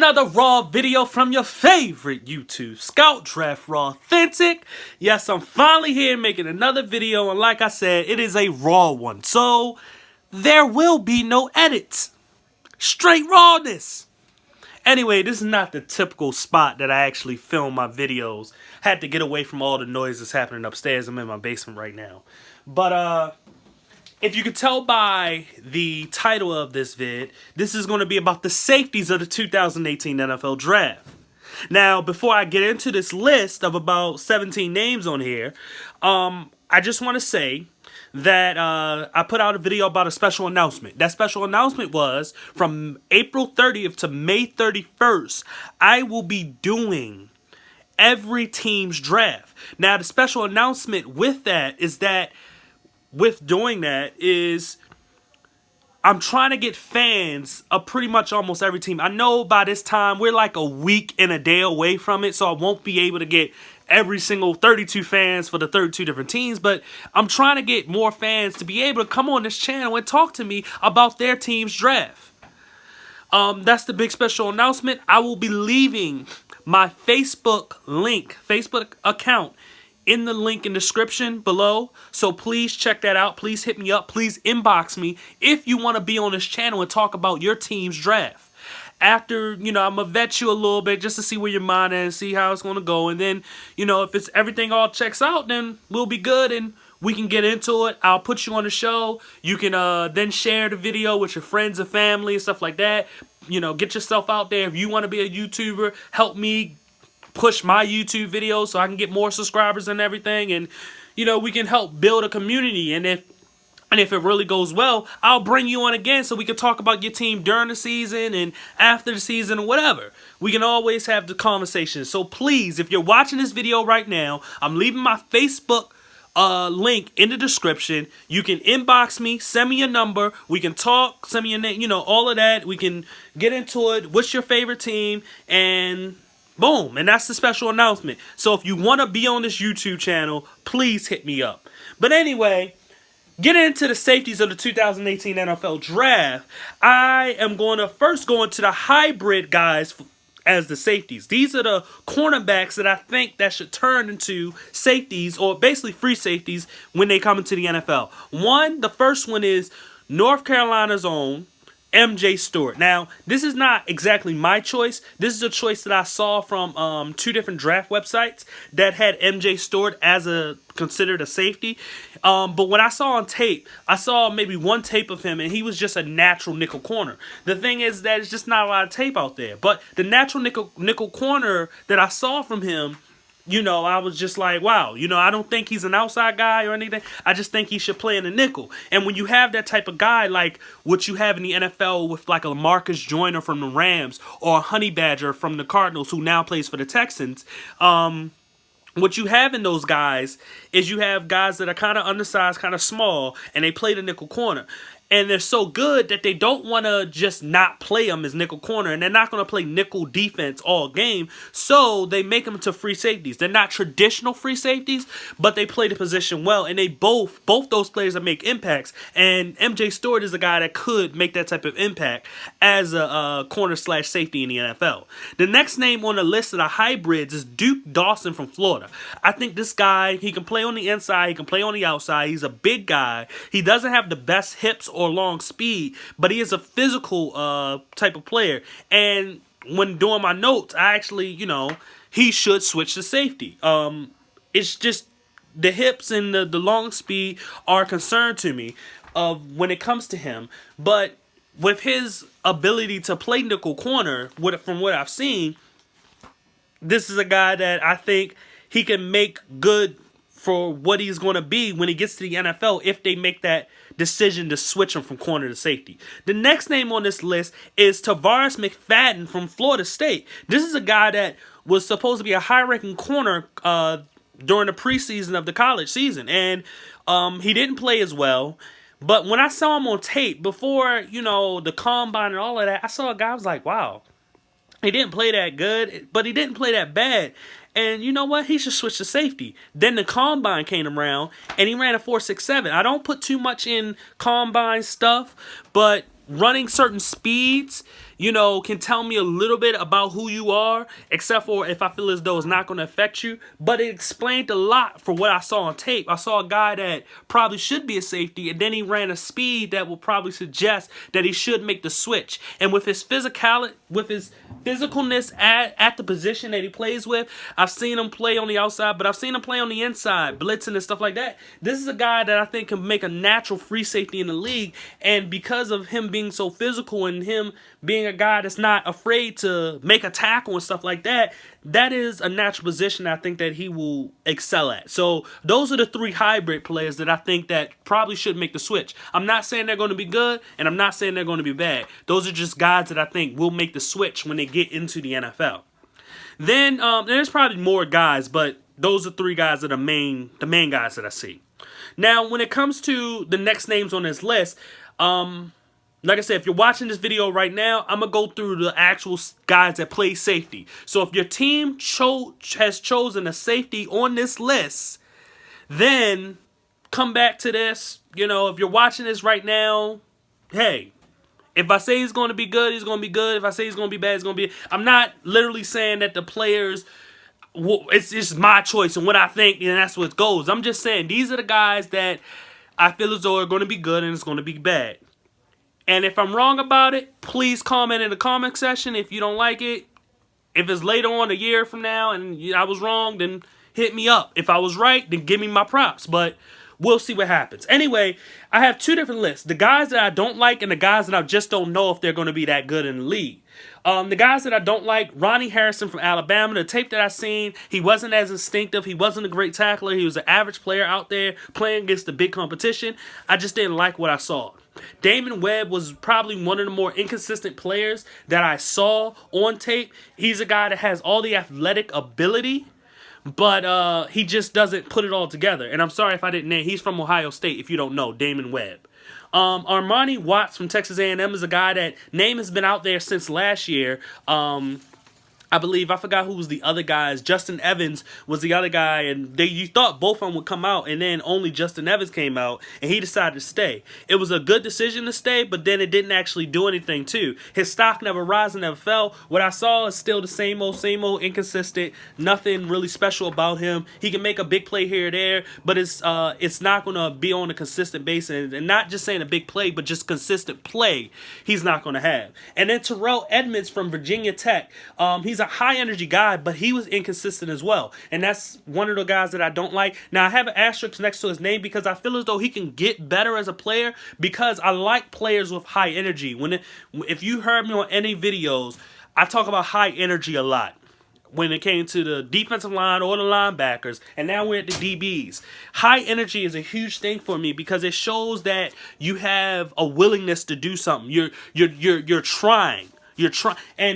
another Raw video from your favorite YouTube Scout Draft Raw Authentic. Yes, I'm finally here making another video, and like I said, it is a Raw one. So, there will be no edits. Straight rawness. Anyway, this is not the typical spot that I actually film my videos. Had to get away from all the noises happening upstairs. I'm in my basement right now. But, if you could tell by the title of this vid, this is going to be about the safeties of the 2018 NFL Draft. Now, before I get into this list of about 17 names on here, I just want to say that I put out a video about a special announcement. That special announcement was from April 30th to May 31st, I will be doing every team's draft. Now, the special announcement with that is that with doing that is I'm trying to get fans of pretty much almost every team. I know by this time we're like a week and a day away from it, so I won't be able to get every single 32 fans for the 32 different teams, but I'm trying to get more fans to be able to come on this channel and talk to me about their team's draft. That's the big special announcement. I will be leaving my Facebook account in the link in the description below, so please check that out. Please hit me up. Please inbox me if you want to be on this channel and talk about your team's draft. After, I'm going to vet you a little bit just to see where your mind is, see how it's going to go, and then, if it's everything all checks out, then we'll be good and we can get into it. I'll put you on the show. You can then share the video with your friends and family and stuff like that. Get yourself out there. If you want to be a YouTuber, help me push my YouTube videos so I can get more subscribers and everything, and we can help build a community. And if it really goes well, I'll bring you on again so we can talk about your team during the season and after the season or whatever. We can always have the conversation. So please, if you're watching this video right now, I'm leaving my Facebook link in the description. You can inbox me, send me your number, we can talk, send me your name, all of that. We can get into it. What's your favorite team? And boom, and that's the special announcement. So if you want to be on this YouTube channel, please hit me up. But anyway, getting into the safeties of the 2018 NFL Draft, I am going to first go into the hybrid guys as the safeties. These are the cornerbacks that I think that should turn into safeties, or basically free safeties, when they come into the NFL. The first one is North Carolina's own MJ Stewart. Now, this is not exactly my choice. This is a choice that I saw from two different draft websites that had MJ Stewart as considered a safety. But when I saw on tape, I saw maybe one tape of him, and he was just a natural nickel corner. The thing is that it's just not a lot of tape out there. But the natural nickel corner that I saw from him, I was just like, wow, I don't think he's an outside guy or anything. I just think he should play in the nickel. And when you have that type of guy, like what you have in the NFL with like a Marcus Joyner from the Rams or a Honey Badger from the Cardinals who now plays for the Texans, what you have in those guys is you have guys that are kind of undersized, kind of small, and they play the nickel corner. And they're so good that they don't want to just not play them as nickel corner. And they're not going to play nickel defense all game. So they make them to free safeties. They're not traditional free safeties, but they play the position well. And they both those players that make impacts. And MJ Stewart is a guy that could make that type of impact as a corner/safety in the NFL. The next name on the list of the hybrids is Duke Dawson from Florida. I think this guy, he can play on the inside. He can play on the outside. He's a big guy. He doesn't have the best hips or long speed, but he is a physical type of player. And when doing my notes, I actually, he should switch to safety. It's just the hips and the long speed are a concern to me when it comes to him. But with his ability to play nickel corner, from what I've seen, this is a guy that I think he can make good for what he's going to be when he gets to the NFL if they make that decision to switch him from corner to safety. The next name on this list is Tavares McFadden from Florida State. This is a guy that was supposed to be a high-ranking corner during the preseason of the college season, and he didn't play as well. But when I saw him on tape before, the combine and all of that, I saw a guy, I was like, wow, he didn't play that good, but he didn't play that bad. And you know what? He should switch to safety. Then the combine came around, and he ran a 4.67. I don't put too much in combine stuff, but running certain speeds, can tell me a little bit about who you are, except for if I feel as though it's not going to affect you. But it explained a lot for what I saw on tape. I saw a guy that probably should be a safety, and then he ran a speed that will probably suggest that he should make the switch. And with his physicalness at the position that he plays with, I've seen him play on the outside, but I've seen him play on the inside, blitzing and stuff like that. This is a guy that I think can make a natural free safety in the league, and because of him being so physical and him being a guy that's not afraid to make a tackle and stuff like that, that is a natural position I think that he will excel at. So those are the three hybrid players that I think that probably should make the switch. I'm not saying they're going to be good, and I'm not saying they're going to be bad. Those are just guys that I think will make the switch when they get into the NFL. Then there's probably more guys, but those are three guys that are the main guys that I see. Now, when it comes to the next names on this list, like I said, if you're watching this video right now, I'm going to go through the actual guys that play safety. So if your team has chosen a safety on this list, then come back to this. If you're watching this right now, hey, if I say he's going to be good, he's going to be good. If I say he's going to be bad, he's going to be... I'm not literally saying that the players... It's just my choice and what I think, and that's what it goes. I'm just saying these are the guys that I feel as though are going to be good and it's going to be bad. And if I'm wrong about it, please comment in the comment section if you don't like it. If it's later on, a year from now, and I was wrong, then hit me up. If I was right, then give me my props. But we'll see what happens. Anyway, I have two different lists. The guys that I don't like and the guys that I just don't know if they're going to be that good in the league. The guys that I don't like, Ronnie Harrison from Alabama. The tape that I seen, he wasn't as instinctive. He wasn't a great tackler. He was an average player out there playing against the big competition. I just didn't like what I saw. Damon Webb was probably one of the more inconsistent players that I saw on tape. He's a guy that has all the athletic ability, but he just doesn't put it all together. And I'm sorry if I didn't name. He's from Ohio State, if you don't know, Damon Webb. Armani Watts from Texas A&M is a guy that name has been out there since last year. I believe, I forgot who was the other guys. Justin Evans was the other guy, and you thought both of them would come out, and then only Justin Evans came out, and he decided to stay. It was a good decision to stay, but then it didn't actually do anything, too. His stock never rose and never fell. What I saw is still the same old, inconsistent, nothing really special about him. He can make a big play here or there, but it's not going to be on a consistent basis, and not just saying a big play, but just consistent play he's not going to have. And then Terrell Edmonds from Virginia Tech, he's a high energy guy, but he was inconsistent as well, and that's one of the guys that I don't like. Now I have an asterisk next to his name because I feel as though he can get better as a player, because I like players with high energy. If you heard me on any videos, I talk about high energy a lot when it came to the defensive line or the linebackers, and now we're at the DBs. High energy is a huge thing for me because it shows that you have a willingness to do something. You're trying.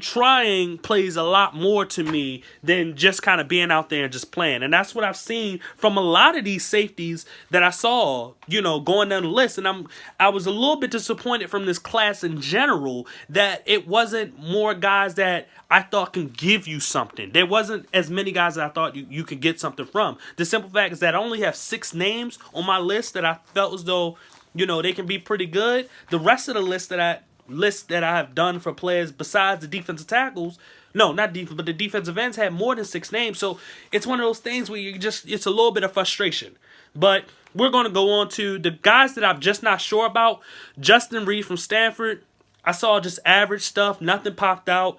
Trying plays a lot more to me than just kind of being out there and just playing. And that's what I've seen from a lot of these safeties that I saw, going down the list. And I was a little bit disappointed from this class in general that it wasn't more guys that I thought can give you something. There wasn't as many guys that I thought you could get something from. The simple fact is that I only have 6 names on my list that I felt as though, they can be pretty good. The rest of the list that I have done for players besides the defensive tackles, no, not defense, but the defensive ends had more than 6 names. So it's one of those things where it's a little bit of frustration. But we're going to go on to the guys that I'm just not sure about. Justin Reed from Stanford, I saw just average stuff. Nothing popped out.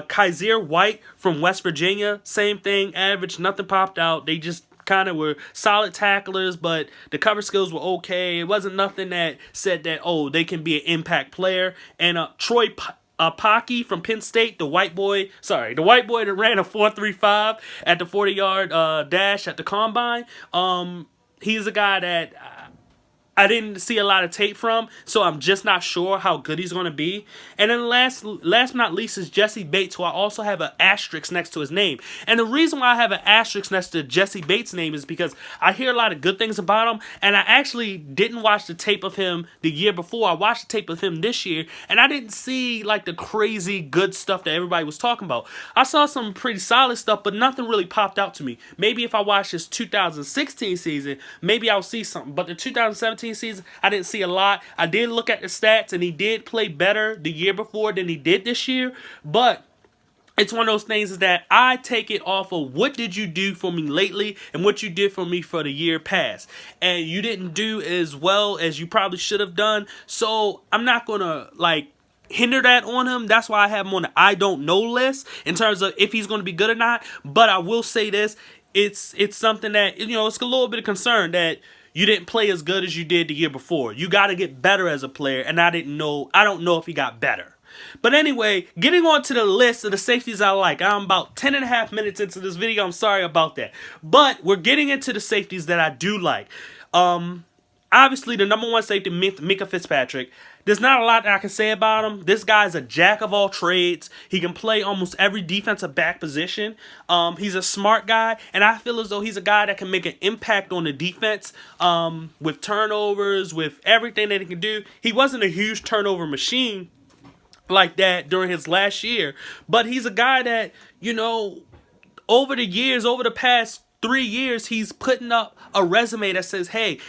Kaiser White from West Virginia, same thing, average, nothing popped out. They just kind of were solid tacklers, but the cover skills were okay. It wasn't nothing that said that, they can be an impact player. And Troy Apke from Penn State, the white boy that ran a 4.35 at the 40-yard dash at the combine. He's a guy that I didn't see a lot of tape from, so I'm just not sure how good he's going to be. And then last but not least is Jesse Bates, who I also have an asterisk next to his name. And the reason why I have an asterisk next to Jesse Bates' name is because I hear a lot of good things about him, and I actually didn't watch the tape of him the year before. I watched the tape of him this year, and I didn't see like the crazy good stuff that everybody was talking about. I saw some pretty solid stuff, but nothing really popped out to me. Maybe if I watch his 2016 season, maybe I'll see something. But the 2017 2019 season, I didn't see a lot. I did look at the stats, and he did play better the year before than he did this year. But it's one of those things is that I take it off of what did you do for me lately and what you did for me for the year past. And you didn't do as well as you probably should have done. So I'm not going to like hinder that on him. That's why I have him on the I don't know list in terms of if he's going to be good or not. But I will say this. It's something that, you know, it's a little bit of concern that you didn't play as good as you did the year before. You got to get better as a player. And I don't know if he got better. But anyway, getting on to the list of the safeties I like. I'm about 10 and a half minutes into this video. I'm sorry about that. But we're getting into the safeties that I do like. Obviously, the number one safety, Mimico Fitzpatrick. There's not a lot that I can say about him. This guy's a jack of all trades. He can play almost every defensive back position. He's a smart guy, and I feel as though he's a guy that can make an impact on the defense with turnovers, with everything that he can do. He wasn't a huge turnover machine like that during his last year, but he's a guy that, you know, over the past 3 years, he's putting up a resume that says, hey,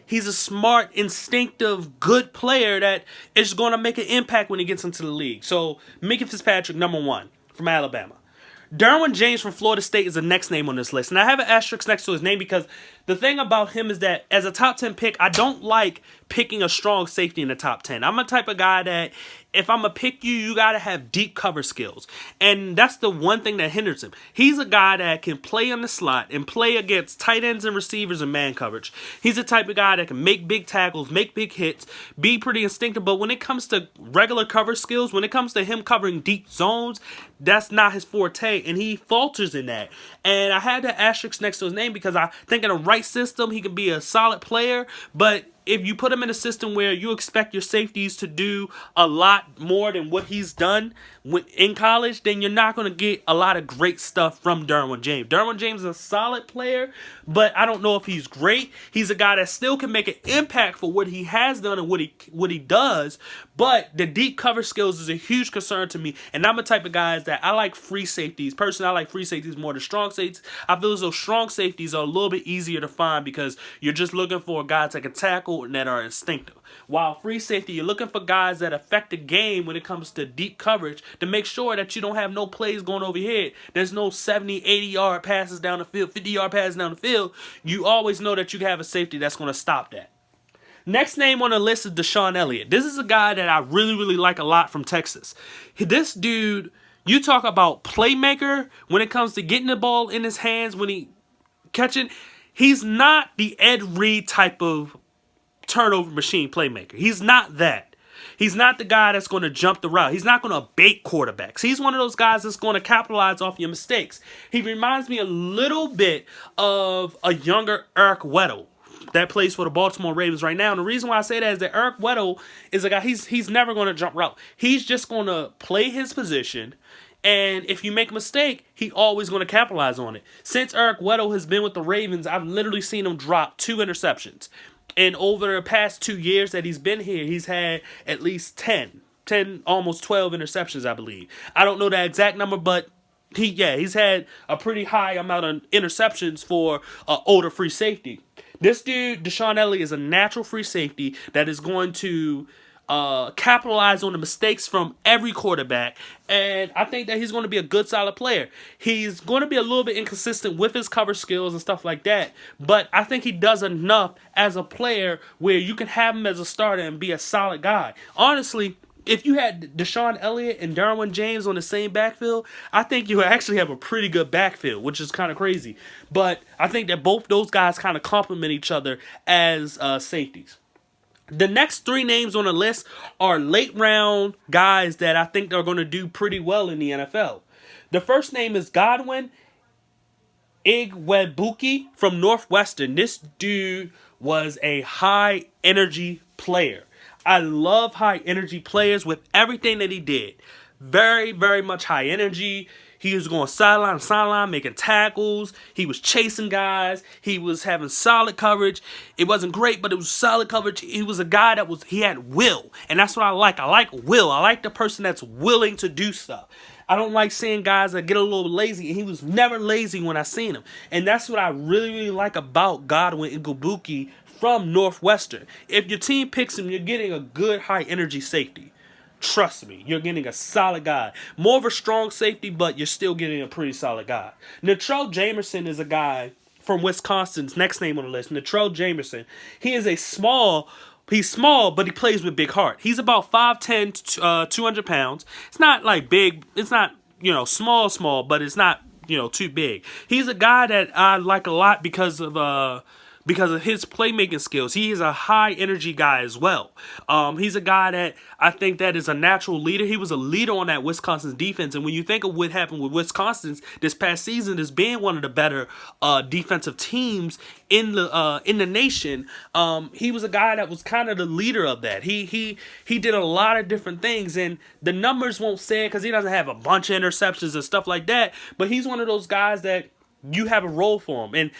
he's a smart, instinctive, good player that is going to make an impact when he gets into the league. So, Mimico Fitzpatrick, number one, from Alabama. Darrynton James from Florida State is the next name on this list. And I have an asterisk next to his name because the thing about him is that as a top 10 pick, I don't like picking a strong safety in the top 10. I'm a type of guy that if I'm going to pick you, you got to have deep cover skills. And that's the one thing that hinders him. He's a guy that can play in the slot and play against tight ends and receivers and man coverage. He's the type of guy that can make big tackles, make big hits, be pretty instinctive. But when it comes to regular cover skills, when it comes to him covering deep zones, that's not his forte. And he falters in that. And I had the asterisk next to his name because I think in a right system, he can be a solid player. But if you put him in a system where you expect your safeties to do a lot more than what he's done in college, then you're not going to get a lot of great stuff from Darrynton James. Darrynton James is a solid player, but I don't know if he's great. He's a guy that still can make an impact for what he has done and what he does, but the deep cover skills is a huge concern to me, and I'm a type of guy that I like free safeties. Personally, I like free safeties more than strong safeties. I feel as though strong safeties are a little bit easier to find because you're just looking for guys that can tackle and that are instinctive. While free safety, you're looking for guys that affect the game when it comes to deep coverage to make sure that you don't have no plays going over your head. There's no 70, 80-yard passes down the field, 50-yard passes down the field. You always know that you have a safety that's going to stop that. Next name on the list is DeSean Elliott. This is a guy that I really, really like a lot from Texas. This dude, you talk about playmaker when it comes to getting the ball in his hands when he catching. He's not the Ed Reed type of turnover machine playmaker. He's not that. He's not the guy that's going to jump the route. He's not going to bait quarterbacks. He's one of those guys that's going to capitalize off your mistakes. He reminds me a little bit of a younger Eric Weddle that plays for the Baltimore Ravens right now. And the reason why I say that is that Eric Weddle is a guy, he's never going to jump route. He's just going to play his position, and if you make a mistake, he's always going to capitalize on it. Since Eric Weddle has been with the Ravens, I've literally seen him drop 2 interceptions. And over the past 2 years that he's been here, he's had at least 10, almost 12 interceptions, I believe. I don't know the exact number, but he's had a pretty high amount of interceptions for an older free safety. This dude, DeSean Elliott, is a natural free safety that is going to capitalize on the mistakes from every quarterback, and I think that he's going to be a good, solid player. He's going to be a little bit inconsistent with his cover skills and stuff like that, but I think he does enough as a player where you can have him as a starter and be a solid guy. Honestly, if you had DeSean Elliott and Darrynton James on the same backfield, I think you actually have a pretty good backfield, which is kind of crazy. But I think that both those guys kind of complement each other as safeties. The next 3 names on the list are late round guys that I think are going to do pretty well in the NFL. The first name is Godwin Ebuki from Northwestern. This dude was a high energy player. I love high energy players with everything that he did. Very, very much high energy. He was going sideline to sideline, making tackles. He was chasing guys. He was having solid coverage. It wasn't great, but it was solid coverage. He was a guy he had will. And that's what I like. I like will. I like the person that's willing to do stuff. I don't like seeing guys that get a little lazy, and he was never lazy when I seen him. And that's what I really, really like about Godwin Ebuki from Northwestern. If your team picks him, you're getting a good high-energy safety. Trust me, you're getting a solid guy. More of a strong safety, but you're still getting a pretty solid guy. Terrell Jameson is a guy from Wisconsin's next name on the list. Terrell Jameson. He is he's small, but he plays with big heart. He's about 5'10", 200 pounds. It's not like big. It's not, small, but it's not, too big. He's a guy that I like a lot because of his playmaking skills. He is a high energy guy as well. He's a guy that I think that is a natural leader. He was a leader on that Wisconsin defense. And when you think of what happened with Wisconsin this past season as being one of the better defensive teams in the nation, he was a guy that was kind of the leader of that. He did a lot of different things, and the numbers won't say it because he doesn't have a bunch of interceptions and stuff like that. But he's one of those guys that you have a role for him. And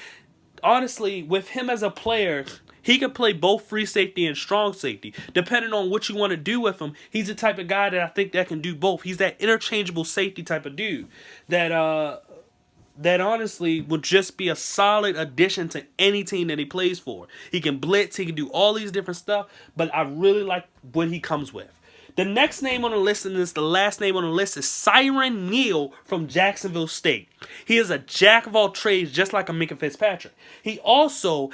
honestly, with him as a player, he can play both free safety and strong safety. Depending on what you want to do with him, he's the type of guy that I think that can do both. He's that interchangeable safety type of dude that honestly would just be a solid addition to any team that he plays for. He can blitz, he can do all these different stuff, but I really like what he comes with. The next name on the list, and the last name on the list, is Saira Neal from Jacksonville State. He is a jack of all trades, just like a Mimico Fitzpatrick. He also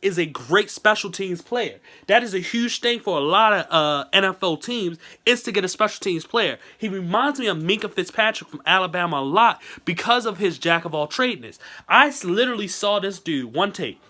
is a great special teams player. That is a huge thing for a lot of NFL teams, is to get a special teams player. He reminds me of Mimico Fitzpatrick from Alabama a lot because of his jack of all tradeness. I literally saw this dude one tape.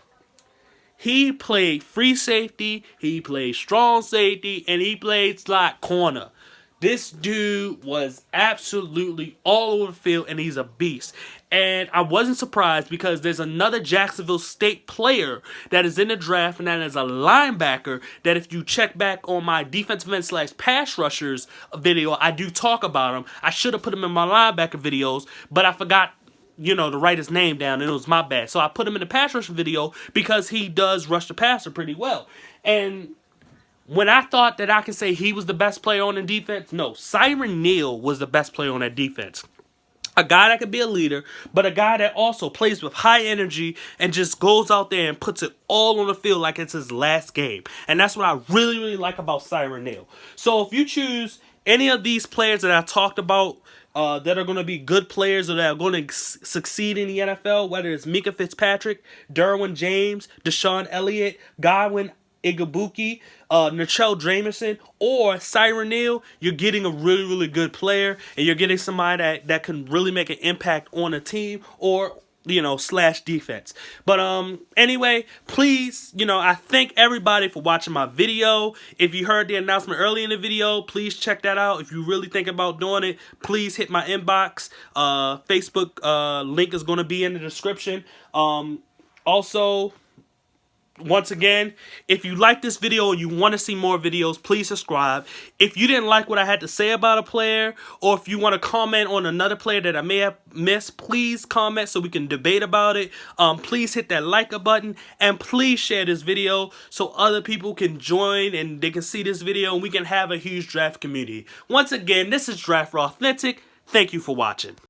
He played free safety, he played strong safety, and he played slot corner. This dude was absolutely all over the field, and he's a beast. And I wasn't surprised because there's another Jacksonville State player that is in the draft, and that is a linebacker that if you check back on my defensive end / pass rushers video, I do talk about him. I should have put him in my linebacker videos, but I forgot to write his name down, and it was my bad. So I put him in the pass rush video because he does rush the passer pretty well. And when I thought that I could say he was the best player on the defense, no, Saira Neal was the best player on that defense. A guy that could be a leader, but a guy that also plays with high energy and just goes out there and puts it all on the field like it's his last game. And that's what I really, really like about Saira Neal. So if you choose any of these players that I talked about, that are going to be good players or that are going to succeed in the NFL, whether it's Mimico Fitzpatrick, Darrynton James, DeSean Elliott, Godwin Ebuki, Terrell Jameson, or Saira Neal, you're getting a really, really good player, and you're getting somebody that can really make an impact on a team or / defense. But anyway, please, I thank everybody for watching my video. If you heard the announcement early in the video, please check that out. If you really think about doing it, please hit my inbox. Facebook link is going to be in the description. Also, once again, if you like this video and you want to see more videos, please subscribe. If you didn't like what I had to say about a player, or if you want to comment on another player that I may have missed, please comment so we can debate about it. Please hit that like button, and please share this video so other people can join and they can see this video and we can have a huge draft community. Once again, this is Draft Raw Authentic. Thank you for watching.